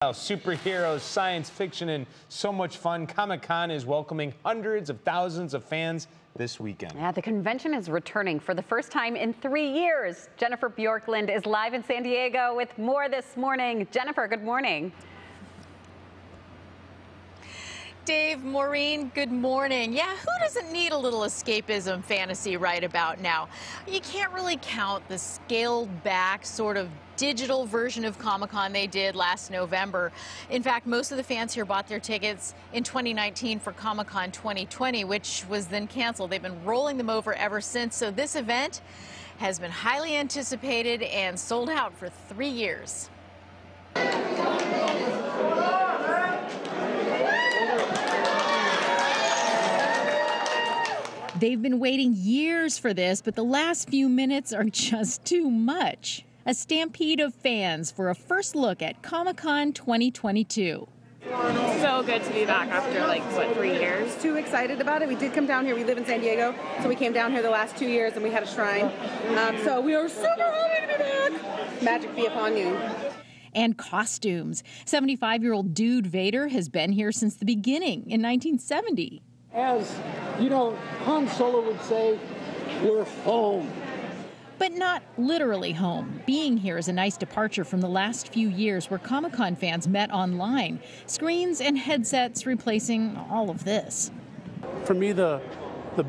Superheroes, science fiction, and so much fun. Comic-Con is welcoming hundreds of thousands of fans this weekend. Yeah, the convention is returning for the first time in 3 years. Jennifer Bjorklund is live in San Diego with more this morning. Jennifer, good morning. Dave, Maureen, good morning. Yeah, who doesn't need a little escapism fantasy right about now? You can't really count the scaled back sort of digital version of Comic-Con they did last November. In fact, most of the fans here bought their tickets in 2019 for Comic-Con 2020, which was then canceled. They've been rolling them over ever since. So this event has been highly anticipated and sold out for 3 years. They've been waiting years for this, but the last few minutes are just too much. A stampede of fans for a first look at Comic-Con 2022. So good to be back after, 3 years? Too excited about it. We did come down here. We live in San Diego, so we came down here the last 2 years and we had a shrine. So we are super happy to be back. Magic be upon you. And costumes. 75-year-old Dude Vader has been here since the beginning in 1970. As, Han Solo would say, we're home. But not literally home. Being here is a nice departure from the last few years where Comic-Con fans met online. Screens and headsets replacing all of this. For me, the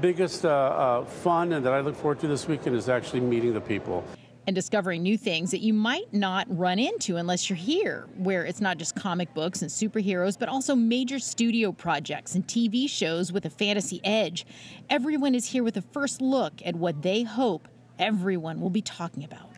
biggest fun and that I look forward to this weekend is actually meeting the people. And discovering new things that you might not run into unless you're here, where it's not just comic books and superheroes, but also major studio projects and TV shows with a fantasy edge. Everyone is here with a first look at what they hope everyone will be talking about.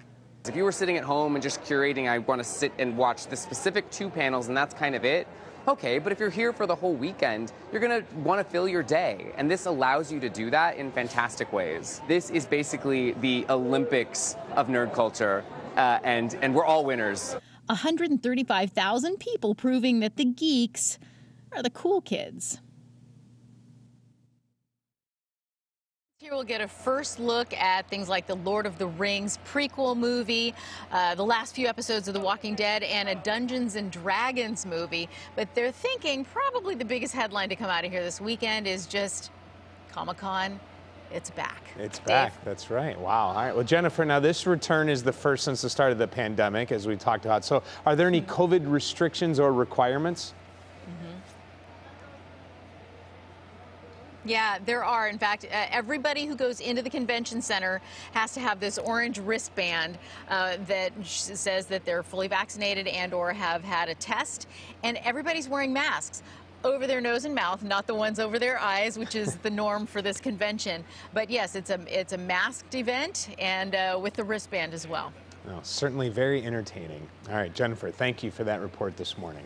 If you were sitting at home and just curating, I want to sit and watch the specific 2 panels and that's kind of it, okay, but if you're here for the whole weekend, you're going to want to fill your day, and this allows you to do that in fantastic ways. This is basically the Olympics of nerd culture, and we're all winners. 135,000 people proving that the geeks are the cool kids. Here we'll get a first look at things like the Lord of the Rings prequel movie, the last few episodes of The Walking Dead, and a Dungeons and Dragons movie. But they're thinking probably the biggest headline to come out of here this weekend is just Comic-Con. It's back. It's back. Dave? That's right. Wow. All right. Well, Jennifer, now this return is the first since the start of the pandemic, as we talked about. So are there any COVID restrictions or requirements? Yeah, there are. In fact, everybody who goes into the convention center has to have this orange wristband that says that they're fully vaccinated and or have had a test. And everybody's wearing masks over their nose and mouth, not the ones over their eyes, which is the norm for this convention. But yes, it's a masked event and with the wristband as well. Well, certainly very entertaining. All right, Jennifer, thank you for that report this morning.